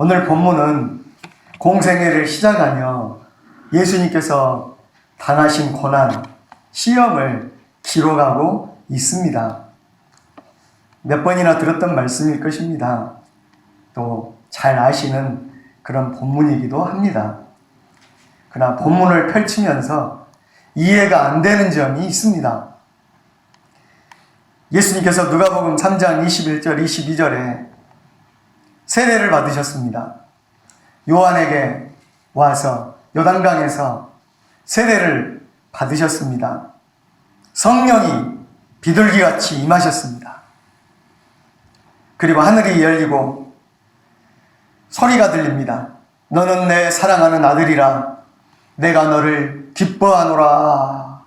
오늘 본문은 공생애를 시작하며 예수님께서 당하신 고난, 시험을 기록하고 있습니다. 몇 번이나 들었던 말씀일 것입니다. 또 잘 아시는 그런 본문이기도 합니다. 그러나 본문을 펼치면서 이해가 안 되는 점이 있습니다. 예수님께서 누가복음 3장 21절, 22절에 세례를 받으셨습니다. 요한에게 와서 요단강에서 세례를 받으셨습니다. 성령이 비둘기같이 임하셨습니다. 그리고 하늘이 열리고 소리가 들립니다. 너는 내 사랑하는 아들이라 내가 너를 기뻐하노라.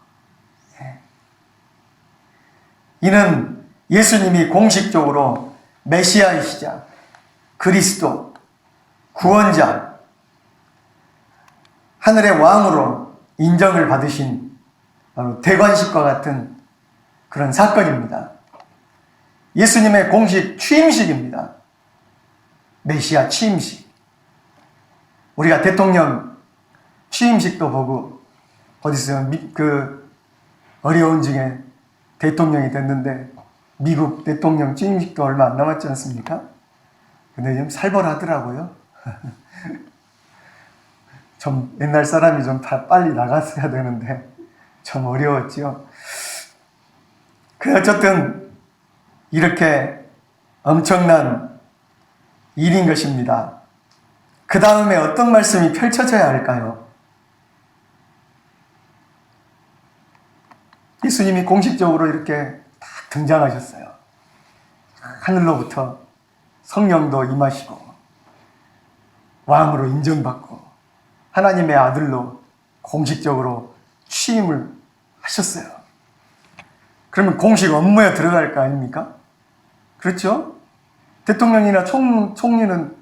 이는 예수님이 공식적으로 메시아이시자 그리스도, 구원자, 하늘의 왕으로 인정을 받으신 바로 대관식과 같은 그런 사건입니다. 예수님의 공식 취임식입니다. 메시아 취임식. 우리가 대통령 취임식도 보고 어디서 어려운 중에 대통령이 됐는데 미국 대통령 취임식도 얼마 안 남았지 않습니까? 근데 좀 살벌하더라고요. 좀 옛날 사람이 좀 빨리 나갔어야 되는데 좀 어려웠죠. 어쨌든 이렇게 엄청난 일인 것입니다. 그 다음에 어떤 말씀이 펼쳐져야 할까요? 예수님이 공식적으로 이렇게 딱 등장하셨어요. 하늘로부터 성령도 임하시고 왕으로 인정받고 하나님의 아들로 공식적으로 취임을 하셨어요. 그러면 공식 업무에 들어갈 거 아닙니까? 그렇죠? 대통령이나 총리는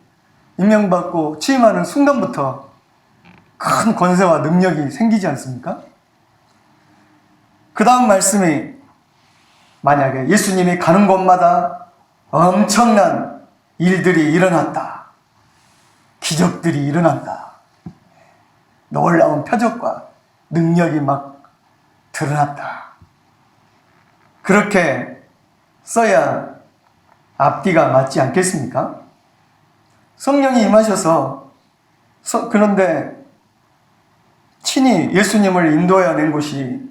임명받고 취임하는 순간부터 큰 권세와 능력이 생기지 않습니까? 그 다음 말씀이 만약에 예수님이 가는 곳마다 엄청난 일들이 일어났다. 기적들이 일어난다. 놀라운 표적과 능력이 막 드러났다. 그렇게 써야 앞뒤가 맞지 않겠습니까? 성령이 임하셔서 그런데 친히 예수님을 인도해낸 곳이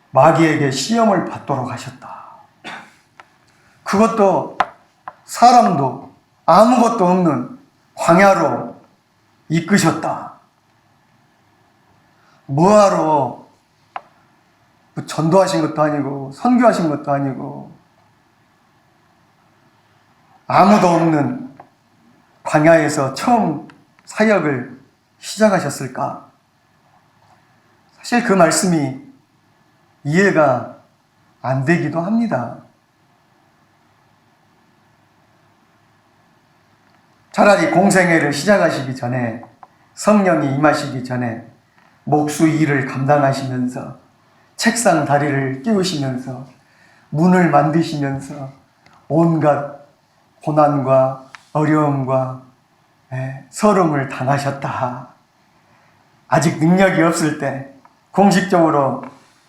마귀에게 시험을 받도록 하셨다. 그것도 사람도 아무것도 없는 광야로 이끄셨다. 뭐하러 전도하신 것도 아니고 선교하신 것도 아니고 아무도 없는 광야에서 처음 사역을 시작하셨을까? 사실 그 말씀이 이해가 안 되기도 합니다. 차라리 공생애를 시작하시기 전에 성령이 임하시기 전에 목수 일을 감당하시면서 책상 다리를 끼우시면서 문을 만드시면서 온갖 고난과 어려움과 서름을 당하셨다. 아직 능력이 없을 때 공식적으로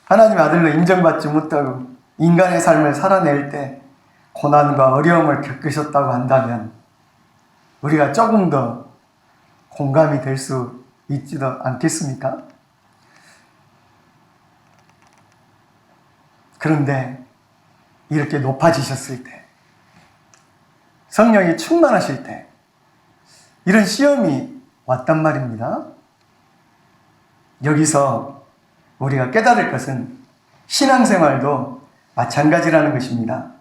하나님의 아들로 인정받지 못하고 인간의 삶을 살아낼 때 고난과 어려움을 겪으셨다고 한다면 우리가 조금 더 공감이 될 수 있지도 않겠습니까? 그런데 이렇게 높아지셨을 때 성령이 충만하실 때 이런 시험이 왔단 말입니다. 여기서 우리가 깨달을 것은 신앙생활도 마찬가지라는 것입니다.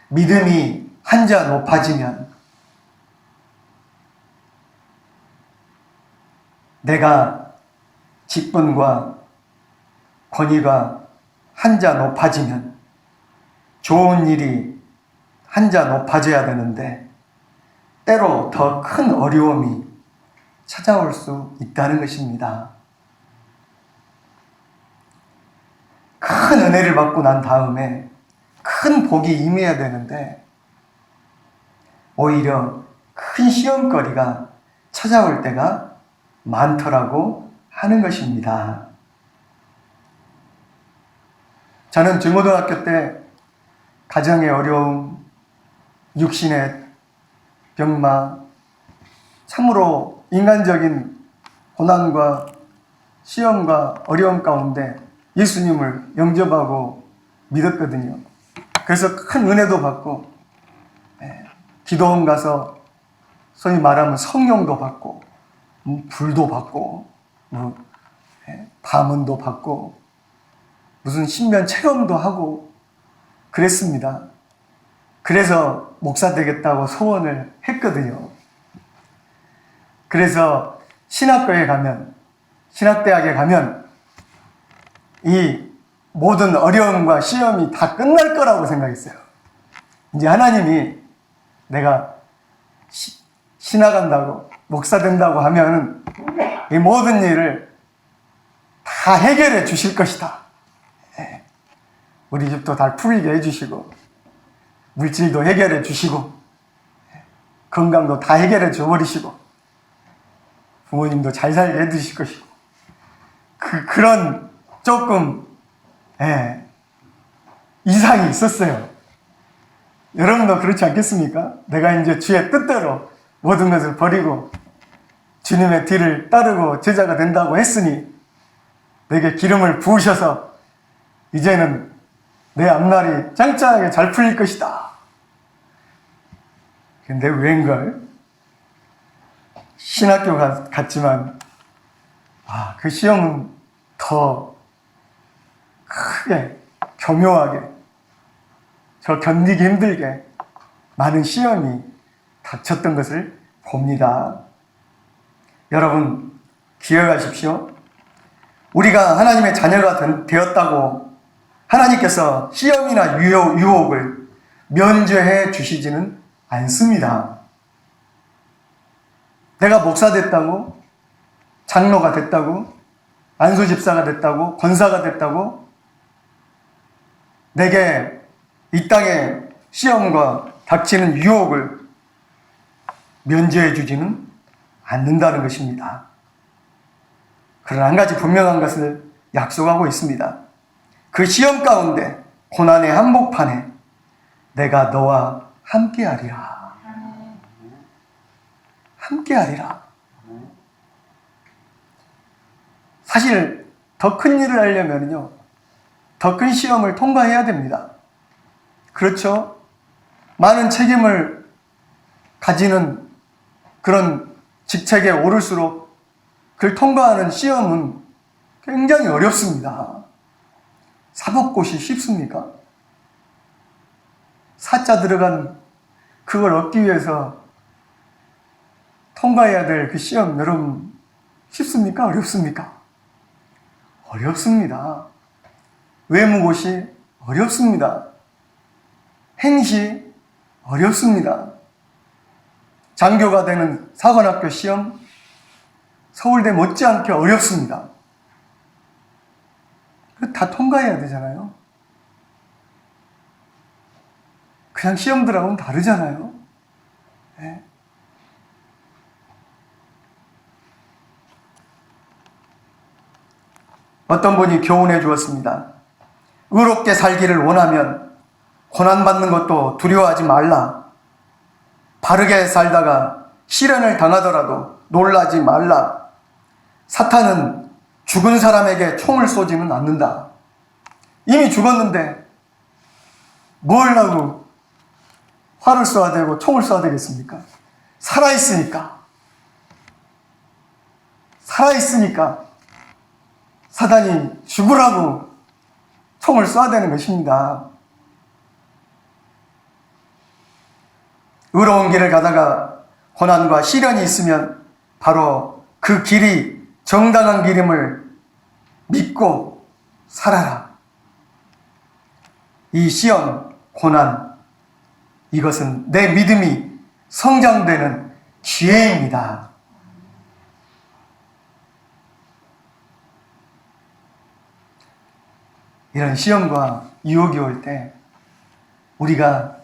믿음이 한자 높아지면 내가 직분과 권위가 한자 높아지면 좋은 일이 한자 높아져야 되는데 때로 더 큰 어려움이 찾아올 수 있다는 것입니다. 큰 은혜를 받고 난 다음에 큰 복이 임해야 되는데 오히려 큰 시험거리가 찾아올 때가 많더라고 하는 것입니다. 저는 중고등학교 때 가정의 어려움, 육신의 병마, 참으로 인간적인 고난과 시험과 어려움 가운데 예수님을 영접하고 믿었거든요. 그래서 큰 은혜도 받고 기도원 가서 소위 말하면 성령도 받고 불도 받고 밤은도 받고 무슨 신변 체험도 하고 그랬습니다. 그래서 목사 되겠다고 소원을 했거든요. 그래서 신학대학에 가면 이 모든 어려움과 시험이 다 끝날 거라고 생각했어요. 이제 하나님이 내가 신학한다고 목사 된다고 하면은 이 모든 일을 다 해결해 주실 것이다. 우리 집도 다 풀리게 해주시고 물질도 해결해 주시고 건강도 다 해결해 줘버리시고 부모님도 잘 살게 해주실 것이고 그런 조금 이상이 있었어요. 여러분도 그렇지 않겠습니까? 내가 이제 주의 뜻대로 모든 것을 버리고 주님의 뒤를 따르고 제자가 된다고 했으니 내게 기름을 부으셔서 이제는 내 앞날이 짱짱하게 잘 풀릴 것이다. 근데 웬걸 신학교 갔지만 그 시험은 더 크게 교묘하게 저 견디기 힘들게 많은 시험이 닥쳤던 것을 봅니다. 여러분 기억하십시오. 우리가 하나님의 자녀가 되었다고 하나님께서 시험이나 유혹을 면제해 주시지는 않습니다. 내가 목사 됐다고, 장로가 됐다고, 안수집사가 됐다고, 권사가 됐다고 내게 이 땅에 시험과 닥치는 유혹을 면제해 주지는 않는다는 것입니다. 그러나 한 가지 분명한 것을 약속하고 있습니다. 그 시험 가운데 고난의 한복판에 내가 너와 함께하리라. 함께하리라. 사실 더 큰 일을 하려면요, 더 큰 시험을 통과해야 됩니다. 그렇죠? 많은 책임을 가지는 그런 직책에 오를수록 그걸 통과하는 시험은 굉장히 어렵습니다. 사법고시 쉽습니까? 사자 들어간 그걸 얻기 위해서 통과해야 될 그 시험, 여러분 쉽습니까? 어렵습니까? 어렵습니다. 외무고시 어렵습니다. 행시 어렵습니다. 장교가 되는 사관학교 시험 서울대 못지않게 어렵습니다. 다 통과해야 되잖아요. 그냥 시험들하고는 다르잖아요. 네. 어떤 분이 교훈해 주었습니다. 의롭게 살기를 원하면 고난받는 것도 두려워하지 말라. 바르게 살다가 시련을 당하더라도 놀라지 말라. 사탄은 죽은 사람에게 총을 쏘지는 않는다. 이미 죽었는데 뭘 하고 화를 쏘아야 되고 총을 쏘아야 되겠습니까? 살아있으니까 사단이 죽으라고 총을 쏘아야 되는 것입니다. 의로운 길을 가다가 고난과 시련이 있으면 바로 그 길이 정당한 길임을 믿고 살아라. 이 시험, 고난, 이것은 내 믿음이 성장되는 기회입니다. 이런 시험과 유혹이 올 때 우리가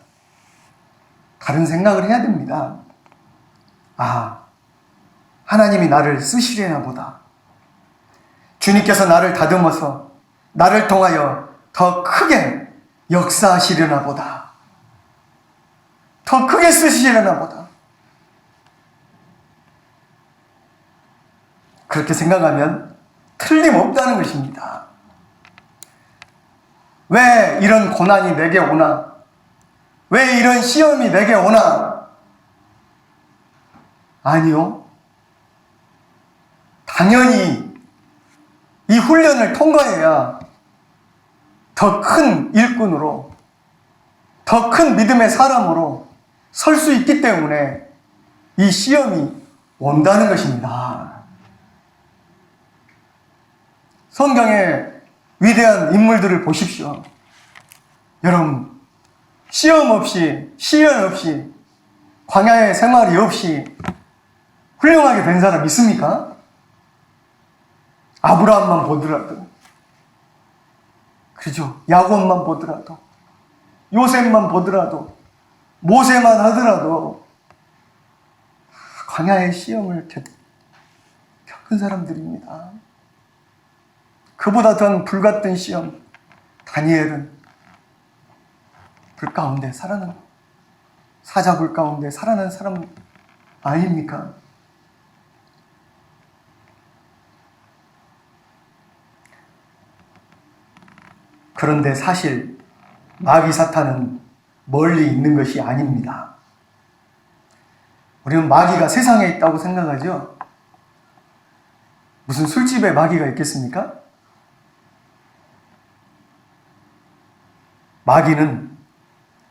다른 생각을 해야 됩니다. 아, 하나님이 나를 쓰시려나 보다. 주님께서 나를 다듬어서 나를 통하여 더 크게 역사하시려나 보다. 더 크게 쓰시려나 보다. 그렇게 생각하면 틀림없다는 것입니다. 왜 이런 고난이 내게 오나? 왜 이런 시험이 내게 오나? 아니요. 당연히 이 훈련을 통과해야 더 큰 일꾼으로, 더 큰 믿음의 사람으로 설 수 있기 때문에 이 시험이 온다는 것입니다. 성경의 위대한 인물들을 보십시오. 여러분, 시험 없이, 시련 없이, 광야의 생활이 없이 훌륭하게 된 사람 있습니까? 아브라함만 보더라도, 그죠? 야곱만 보더라도, 요셉만 보더라도, 모세만 하더라도 광야의 시험을 겪은 사람들입니다. 그보다 더 불같은 시험, 다니엘은 불 가운데 살아난, 사자불 가운데 살아난 사람 아닙니까? 그런데 사실 마귀 사탄은 멀리 있는 것이 아닙니다. 우리는 마귀가 세상에 있다고 생각하죠? 무슨 술집에 마귀가 있겠습니까? 마귀는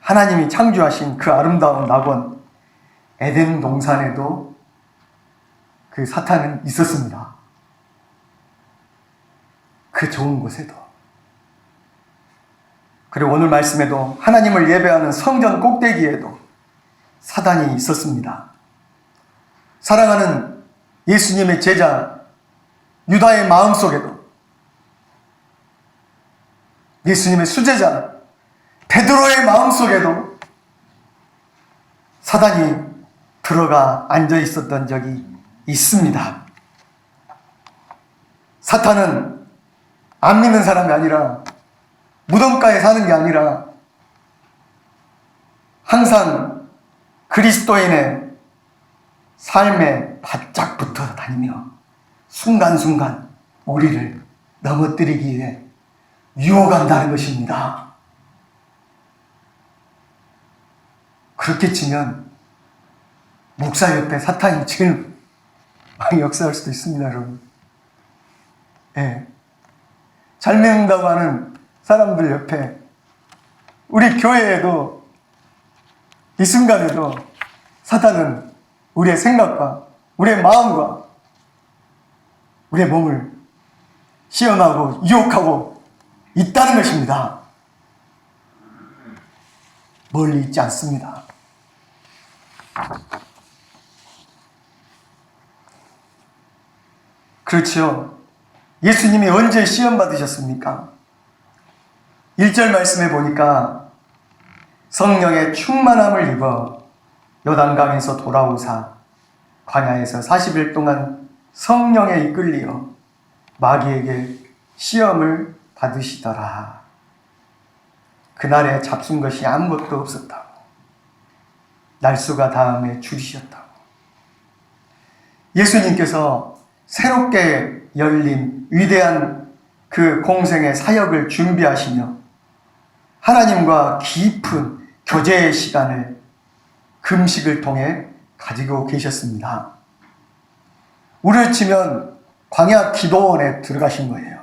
하나님이 창조하신 그 아름다운 낙원 에덴 동산에도 그 사탄은 있었습니다. 그 좋은 곳에도. 그리고 오늘 말씀에도 하나님을 예배하는 성전 꼭대기에도 사단이 있었습니다. 사랑하는 예수님의 제자 유다의 마음속에도, 예수님의 수제자 베드로의 마음속에도 사단이 들어가 앉아 있었던 적이 있습니다. 사탄은 안 믿는 사람이 아니라, 무덤가에 사는 게 아니라 항상 그리스도인의 삶에 바짝 붙어 다니며 순간순간 우리를 넘어뜨리기 위해 유혹한다는 것입니다. 그렇게 치면 목사 옆에 사탄이 제일 많이 역사할 수도 있습니다, 여러분. 예. 잘 믿는다고 하는 사람들 옆에, 우리 교회에도 이 순간에도 사탄은 우리의 생각과 우리의 마음과 우리의 몸을 시험하고 유혹하고 있다는 것입니다. 멀리 있지 않습니다. 그렇죠. 예수님이 언제 시험 받으셨습니까? 1절 말씀에 보니까 성령의 충만함을 입어 요단강에서 돌아오사 광야에서 40일 동안 성령에 이끌리어 마귀에게 시험을 받으시더라. 그날에 잡순 것이 아무것도 없었다고. 날수가 다음에 줄이셨다고. 예수님께서 새롭게 열린 위대한 그 공생의 사역을 준비하시며 하나님과 깊은 교제의 시간을 금식을 통해 가지고 계셨습니다. 우리를 치면 광야 기도원에 들어가신 거예요.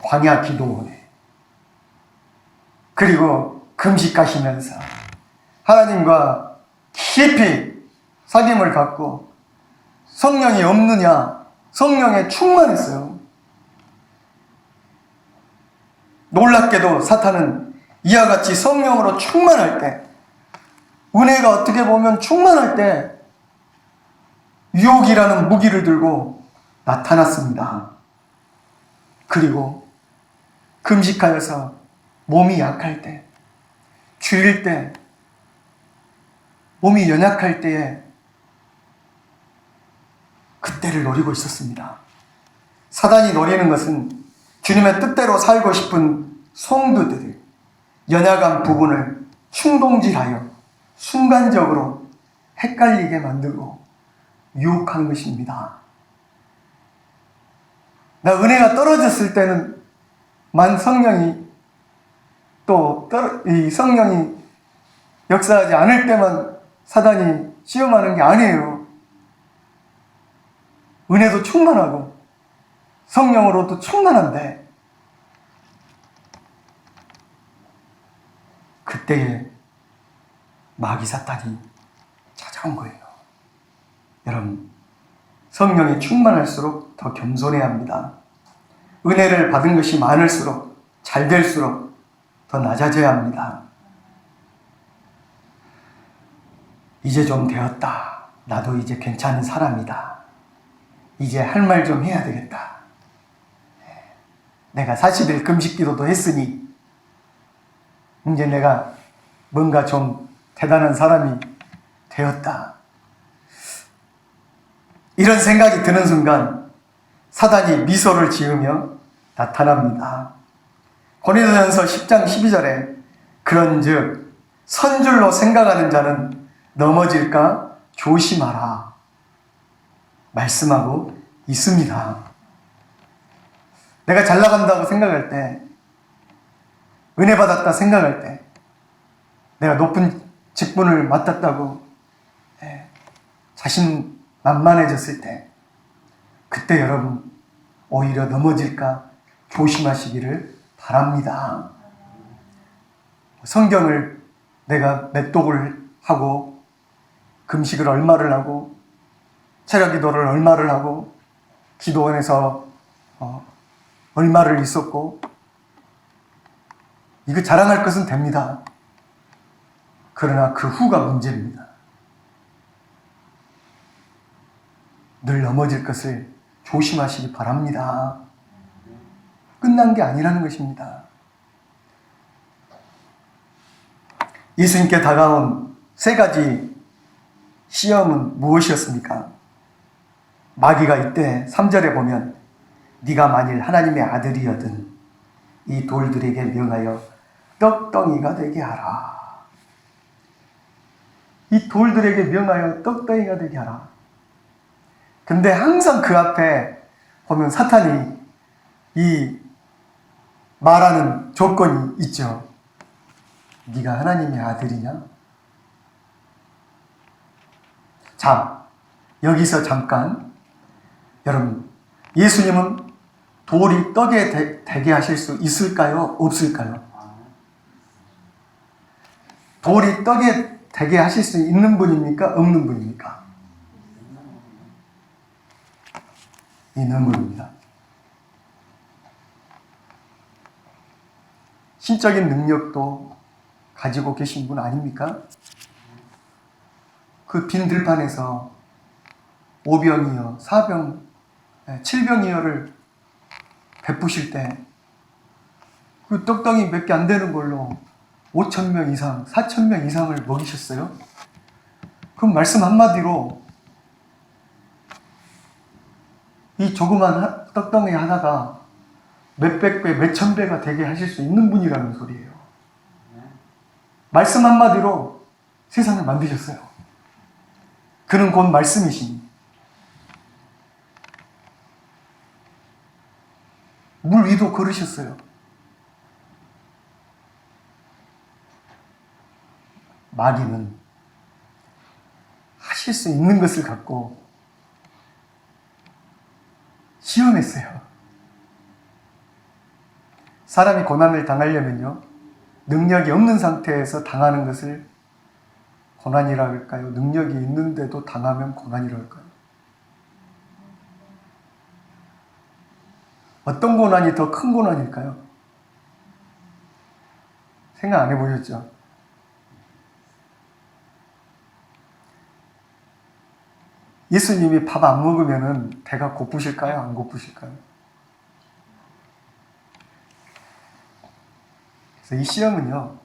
광야 기도원에. 그리고 금식하시면서 하나님과 깊이 사귐을 갖고 성령이 없느냐? 성령에 충만했어요. 놀랍게도 사탄은 이와 같이 성령으로 충만할 때, 은혜가 어떻게 보면 충만할 때 유혹이라는 무기를 들고 나타났습니다. 그리고 금식하여서 몸이 약할 때, 줄일 때, 몸이 연약할 때에 그때를 노리고 있었습니다. 사단이 노리는 것은 주님의 뜻대로 살고 싶은 성도들의 연약한 부분을 충동질하여 순간적으로 헷갈리게 만들고 유혹하는 것입니다. 나 은혜가 떨어졌을 때는 성령이 이 성령이 역사하지 않을 때만 사단이 시험하는 게 아니에요. 은혜도 충만하고 성령으로도 충만한데 그때에 마귀 사탄이 찾아온 거예요. 여러분, 성령이 충만할수록 더 겸손해야 합니다. 은혜를 받은 것이 많을수록 잘 될수록 더 낮아져야 합니다. 이제 좀 되었다. 나도 이제 괜찮은 사람이다. 이제 할 말 좀 해야 되겠다. 내가 40일 금식 기도도 했으니 이제 내가 뭔가 좀 대단한 사람이 되었다. 이런 생각이 드는 순간 사단이 미소를 지으며 나타납니다. 고린도전서 10장 12절에 그런즉 선줄로 생각하는 자는 넘어질까 조심하라 말씀하고 있습니다. 내가 잘 나간다고 생각할 때, 은혜 받았다 생각할 때, 내가 높은 직분을 맡았다고 자신만만해졌을 때, 그때 여러분 오히려 넘어질까 조심하시기를 바랍니다. 성경을 내가 맷독을 하고 금식을 얼마를 하고 체력 기도를 얼마를 하고 기도원에서 얼마를 있었고 이거 자랑할 것은 됩니다. 그러나 그 후가 문제입니다. 늘 넘어질 것을 조심하시기 바랍니다. 끝난 게 아니라는 것입니다. 예수님께 다가온 세 가지 시험은 무엇이었습니까? 마귀가 이때 3절에 보면 네가 만일 하나님의 아들이여든 이 돌들에게 명하여 떡덩이가 되게 하라. 이 돌들에게 명하여 떡덩이가 되게 하라. 근데 항상 그 앞에 보면 사탄이 이 말하는 조건이 있죠. 네가 하나님의 아들이냐? 자, 여기서 잠깐 여러분, 예수님은 돌이 떡에 되게 하실 수 있을까요? 없을까요? 돌이 떡에 되게 하실 수 있는 분입니까? 없는 분입니까? 있는 분입니다. 신적인 능력도 가지고 계신 분 아닙니까? 그 빈 들판에서 5병이요, 4병, 7병이요를 베푸실 때 그 떡덩이 몇 개 안 되는 걸로 5,000명 이상, 4,000명 이상을 먹이셨어요. 그럼 말씀 한마디로 이 조그만 떡덩이 하나가 몇백 배, 몇천 배가 되게 하실 수 있는 분이라는 소리예요. 말씀 한마디로 세상을 만드셨어요. 그는 곧 말씀이시니. 물 위도 걸으셨어요. 마귀는 하실 수 있는 것을 갖고 시험했어요. 사람이 고난을 당하려면요, 능력이 없는 상태에서 당하는 것을 고난이라 할까요? 능력이 있는데도 당하면 고난이라 할까요? 어떤 고난이 더 큰 고난일까요? 생각 안 해보셨죠? 예수님이 밥 안 먹으면 배가 고프실까요? 안 고프실까요? 그래서 이 시험은요,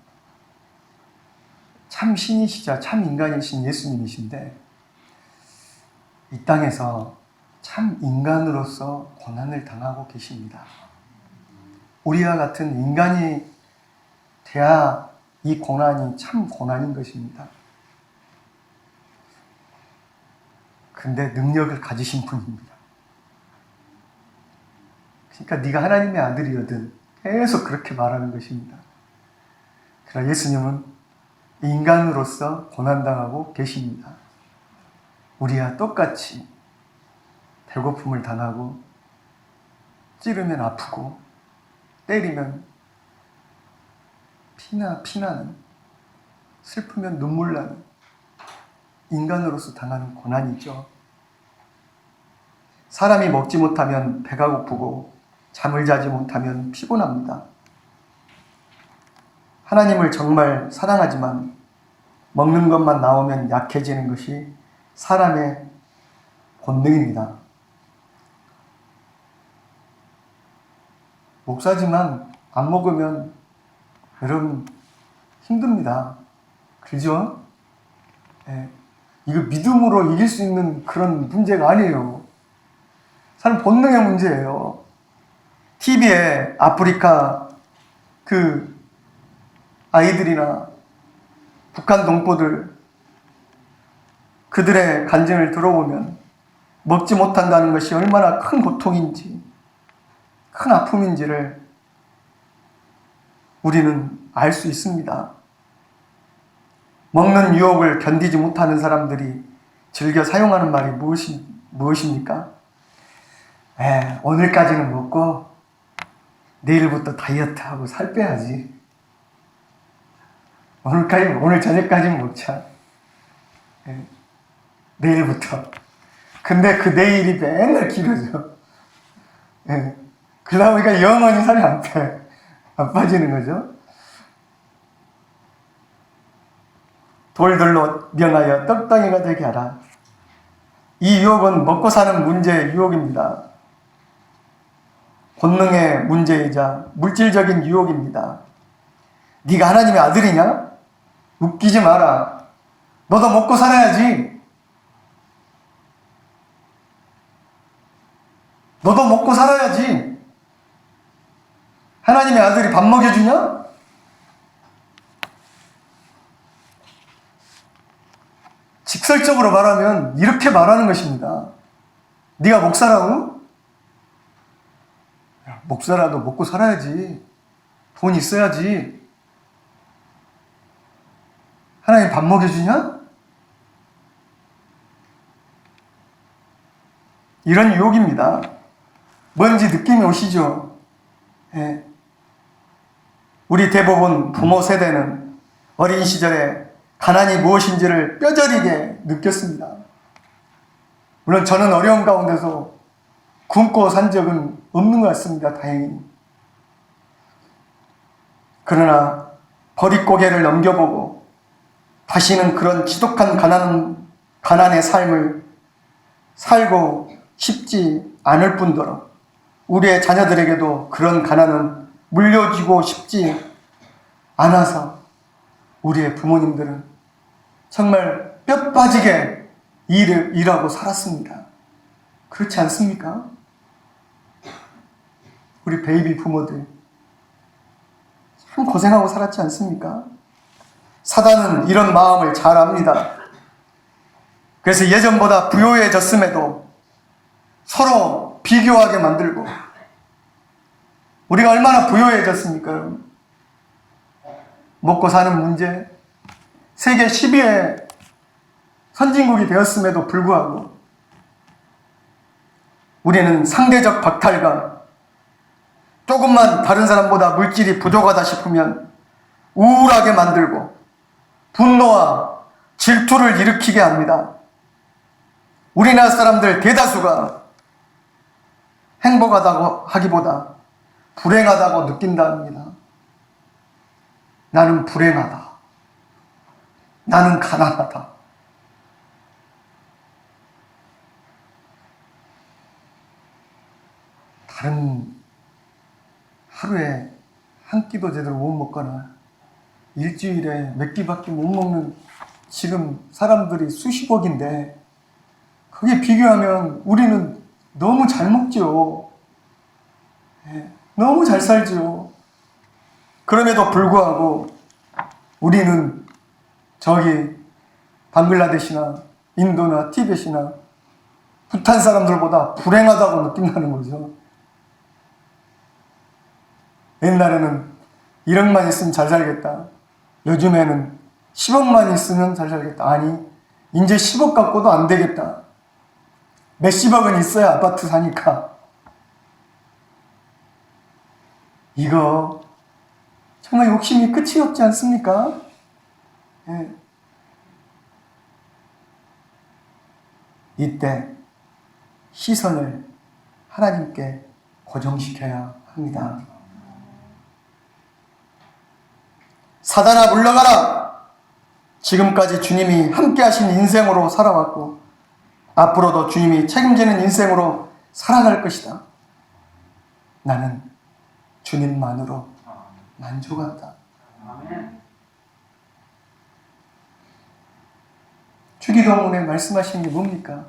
참 신이시자 참 인간이신 예수님이신데 이 땅에서 참 인간으로서 고난을 당하고 계십니다. 우리와 같은 인간이 돼야 이 고난이 참 고난인 것입니다. 근데 능력을 가지신 분입니다. 그러니까 네가 하나님의 아들이거든 계속 그렇게 말하는 것입니다. 그러나 예수님은 인간으로서 고난당하고 계십니다. 우리와 똑같이 배고픔을 당하고 찌르면 아프고 때리면 피나는 슬프면 눈물 나는 인간으로서 당하는 고난이죠. 사람이 먹지 못하면 배가 고프고 잠을 자지 못하면 피곤합니다. 하나님을 정말 사랑하지만 먹는 것만 나오면 약해지는 것이 사람의 본능입니다. 목사지만 안 먹으면 여러분 힘듭니다. 그죠? 네. 이거 믿음으로 이길 수 있는 그런 문제가 아니에요. 사람 본능의 문제예요. TV에 아프리카 그 아이들이나 북한 동포들 그들의 간증을 들어보면 먹지 못한다는 것이 얼마나 큰 고통인지 큰 아픔인지를 우리는 알 수 있습니다. 먹는 유혹을 견디지 못하는 사람들이 즐겨 사용하는 말이 무엇입니까? 오늘까지는 먹고 내일부터 다이어트하고 살 빼야지. 오늘 저녁까지는 먹자. 내일부터. 근데 그 내일이 맨날 길어져. 그러다 보니까 영원히 살이 안 빠지는 거죠. 돌들로 명하여 떡덩이가 되게 하라. 이 유혹은 먹고 사는 문제의 유혹입니다. 본능의 문제이자 물질적인 유혹입니다. 네가 하나님의 아들이냐? 웃기지 마라. 너도 먹고 살아야지. 너도 먹고 살아야지. 하나님의 아들이 밥 먹여주냐? 직설적으로 말하면 이렇게 말하는 것입니다. 네가 목사라고? 야, 목사라도 먹고 살아야지. 돈 있어야지. 하나님 밥 먹여주냐? 이런 유혹입니다. 뭔지 느낌이 오시죠? 예. 우리 대부분 부모 세대는 어린 시절에 가난이 무엇인지를 뼈저리게 느꼈습니다. 물론 저는 어려운 가운데서 굶고 산 적은 없는 것 같습니다. 다행히. 그러나 버릿고개를 넘겨보고 다시는 그런 지독한 가난의 삶을 살고 싶지 않을 뿐더러 우리의 자녀들에게도 그런 가난은 물려주고 싶지 않아서 우리의 부모님들은 정말 뼈 빠지게 일하고 살았습니다. 그렇지 않습니까? 우리 베이비 부모들 참 고생하고 살았지 않습니까? 사단은 이런 마음을 잘 압니다. 그래서 예전보다 부유해졌음에도 서로 비교하게 만들고 우리가 얼마나 부유해졌습니까, 여러분? 먹고 사는 문제, 세계 10위의 선진국이 되었음에도 불구하고 우리는 상대적 박탈감, 조금만 다른 사람보다 물질이 부족하다 싶으면 우울하게 만들고 분노와 질투를 일으키게 합니다. 우리나라 사람들 대다수가 행복하다고 하기보다 불행하다고 느낀다 합니다. 나는 불행하다. 나는 가난하다. 다른 하루에 한 끼도 제대로 못 먹거나 일주일에 몇 끼밖에 못 먹는 지금 사람들이 수십억인데 그게 비교하면 우리는 너무 잘 먹죠. 너무 잘 살죠. 그럼에도 불구하고 우리는 저기 방글라데시나 인도나 티벳이나 부탄 사람들보다 불행하다고 느낀다는 거죠. 옛날에는 1억만 있으면 잘 살겠다. 요즘에는 10억만 있으면 잘 살겠다. 아니, 이제 10억 갖고도 안 되겠다. 몇십억은 있어야 아파트 사니까. 이거 정말 욕심이 끝이 없지 않습니까? 예. 이때 시선을 하나님께 고정시켜야 합니다. 사단아 물러가라! 지금까지 주님이 함께 하신 인생으로 살아왔고 앞으로도 주님이 책임지는 인생으로 살아갈 것이다. 나는 주님만으로 만족한다. 주기도문에 말씀하신 게 뭡니까?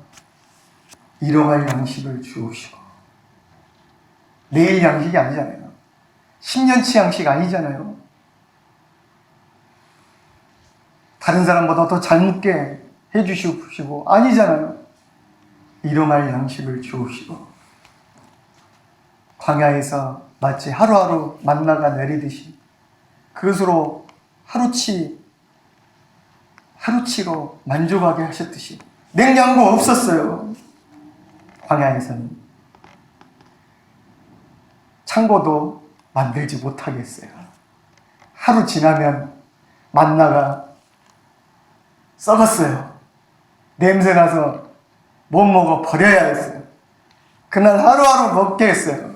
일용할 양식을 주옵시고. 내일 양식이 아니잖아요. 10년치 양식 아니잖아요. 다른 사람보다 더 잘 먹게 해주시고 아니잖아요. 일용할 양식을 주옵시고. 광야에서 마치 하루하루 만나가 내리듯이 그것으로 하루치로 만족하게 하셨듯이 냉장고 없었어요. 광야에서는 창고도 만들지 못하겠어요. 하루 지나면 만나가 썩었어요. 냄새나서 못 먹어 버려야 했어요. 그날 하루하루 먹게 했어요.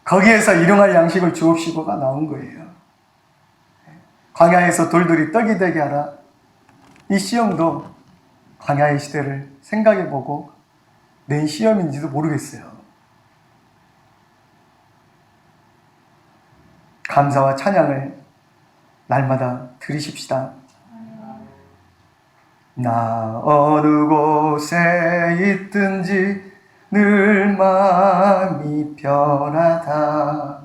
거기에서 일용할 양식을 주옵시고가 나온 거예요. 광야에서 돌들이 떡이 되게 하라. 이 시험도 광야의 시대를 생각해보고 낸 시험인지도 모르겠어요. 감사와 찬양을 날마다 들으십시다. 나 어느 곳에 있든지 늘 마음이 편하다.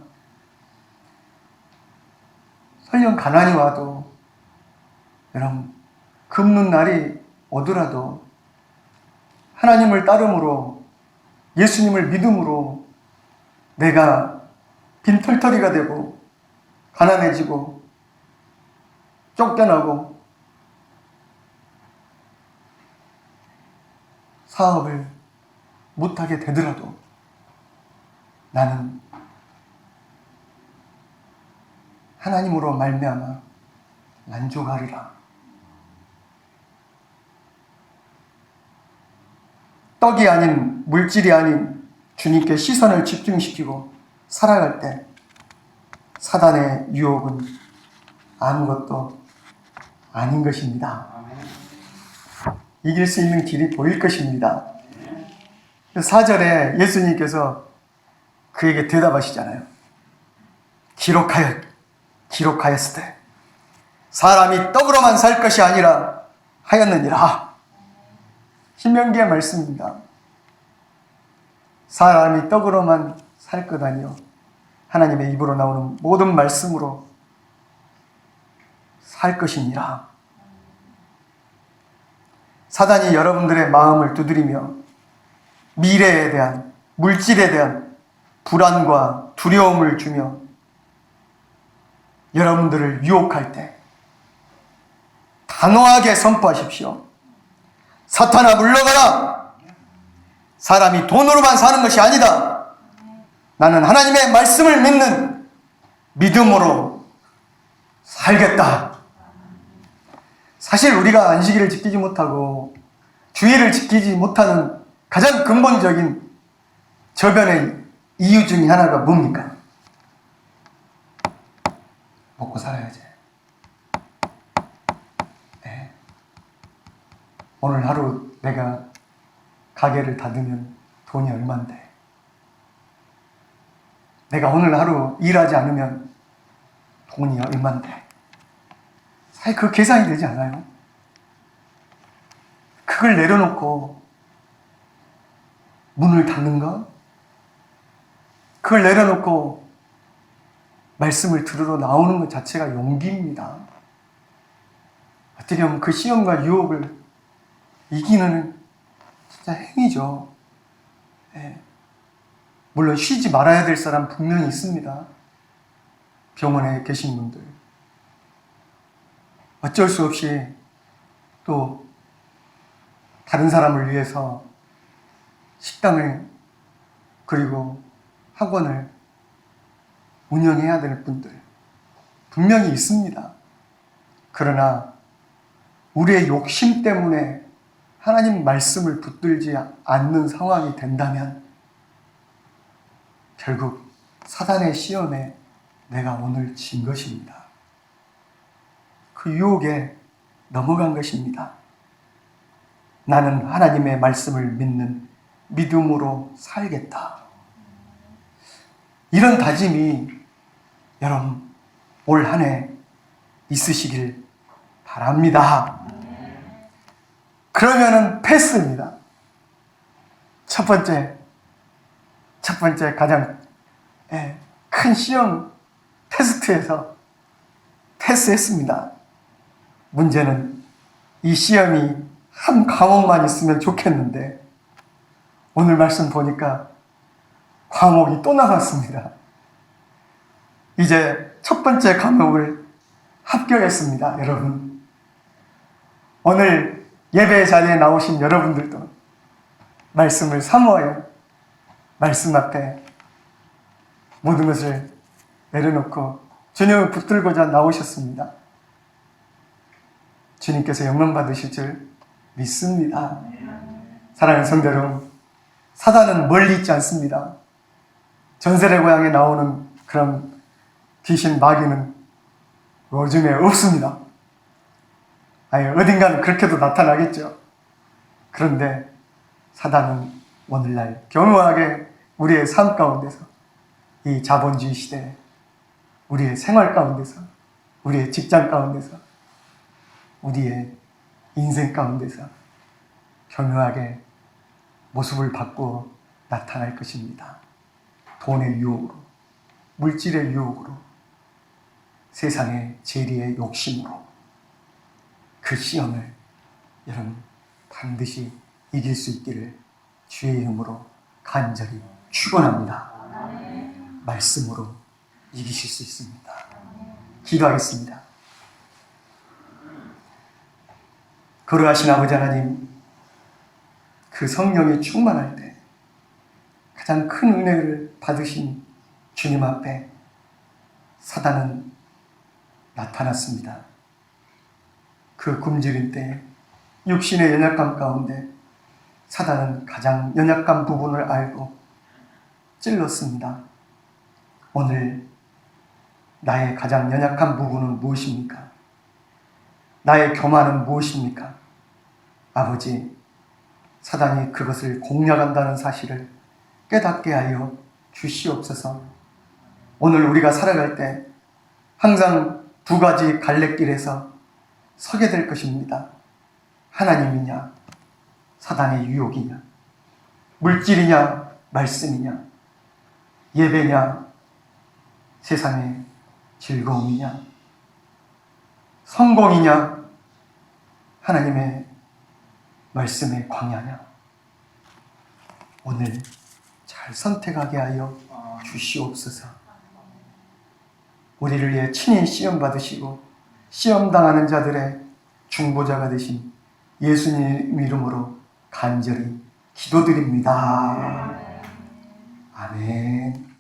설령 가난이 와도 여러분 굶는 날이 오더라도 하나님을 따름으로 예수님을 믿음으로 내가 빈털터리가 되고 가난해지고 쫓겨나고 사업을 못하게 되더라도 나는 하나님으로 말미암아 만족하리라. 떡이 아닌 물질이 아닌 주님께 시선을 집중시키고 살아갈 때 사단의 유혹은 아무것도 아닌 것입니다. 이길 수 있는 길이 보일 것입니다. 4절에 예수님께서 그에게 대답하시잖아요. 기록하였을 때 사람이 떡으로만 살 것이 아니라 하였느니라. 신명기의 말씀입니다. 사람이 떡으로만 살 것 아니요 하나님의 입으로 나오는 모든 말씀으로 살 것이니라. 사단이 여러분들의 마음을 두드리며 미래에 대한, 물질에 대한 불안과 두려움을 주며 여러분들을 유혹할 때 단호하게 선포하십시오. 사탄아 물러가라. 사람이 돈으로만 사는 것이 아니다. 나는 하나님의 말씀을 믿는 믿음으로 살겠다. 사실 우리가 안식일을 지키지 못하고 주일을 지키지 못하는 가장 근본적인 저변의 이유 중에 하나가 뭡니까? 먹고 살아야지. 네. 오늘 하루 내가 가게를 닫으면 돈이 얼만데, 내가 오늘 하루 일하지 않으면 돈이 얼만데, 사실 그 계산이 되지 않아요. 그걸 내려놓고 문을 닫는가? 그걸 내려놓고 말씀을 들으러 나오는 것 자체가 용기입니다. 어떻게 보면 그 시험과 유혹을 이기는 진짜 행위죠. 예. 물론 쉬지 말아야 될 사람 분명히 있습니다. 병원에 계신 분들. 어쩔 수 없이 또 다른 사람을 위해서 식당을 그리고 학원을 운영해야 될 분들 분명히 있습니다. 그러나 우리의 욕심 때문에 하나님 말씀을 붙들지 않는 상황이 된다면 결국 사단의 시험에 내가 오늘 진 것입니다. 그 유혹에 넘어간 것입니다. 나는 하나님의 말씀을 믿는 믿음으로 살겠다. 이런 다짐이 여러분 올 한 해 있으시길 바랍니다. 그러면은 패스입니다. 첫 번째 가장 큰 시험 테스트에서 패스했습니다. 문제는 이 시험이 한 과목만 있으면 좋겠는데 오늘 말씀 보니까 과목이 또 남았습니다. 이제 첫 번째 과목을 합격했습니다. 여러분, 오늘 예배 자리에 나오신 여러분들도 말씀을 사모하여 말씀 앞에 모든 것을 내려놓고 주님을 붙들고자 나오셨습니다. 주님께서 영광 받으실 줄 믿습니다. 사랑하는 성도 여러분, 사단은 멀리 있지 않습니다. 전설의 고향에 나오는 그런 귀신 마귀는 요즘에 없습니다. 아니, 어딘가는 그렇게도 나타나겠죠. 그런데 사단은 오늘날 교묘하게 우리의 삶 가운데서 이 자본주의 시대에 우리의 생활 가운데서 우리의 직장 가운데서 우리의 인생 가운데서 교묘하게 모습을 바꾸어 나타날 것입니다. 돈의 유혹으로, 물질의 유혹으로, 세상의 재리의 욕심으로 그 시험을 여러분 반드시 이길 수 있기를 주의 이름으로 간절히 축원합니다. 말씀으로 이기실 수 있습니다. 기도하겠습니다. 거룩하신 아버지 하나님, 그 성령이 충만할 때 가장 큰 은혜를 받으신 주님 앞에 사단은 나타났습니다. 그 굶주린 때 육신의 연약감 가운데 사단은 가장 연약한 부분을 알고 찔렀습니다. 오늘 나의 가장 연약한 부분은 무엇입니까? 나의 교만은 무엇입니까? 아버지, 사단이 그것을 공략한다는 사실을 깨닫게 하여 주시옵소서. 오늘 우리가 살아갈 때 항상 두 가지 갈래길에서 서게 될 것입니다. 하나님이냐, 사단의 유혹이냐, 물질이냐, 말씀이냐, 예배냐, 세상의 즐거움이냐, 성공이냐, 하나님의 말씀의 광야냐. 오늘 잘 선택하게 하여 주시옵소서. 우리를 위해 친히 시험 받으시고 시험 당하는 자들의 중보자가 되신 예수님 이름으로 간절히 기도드립니다. 아멘.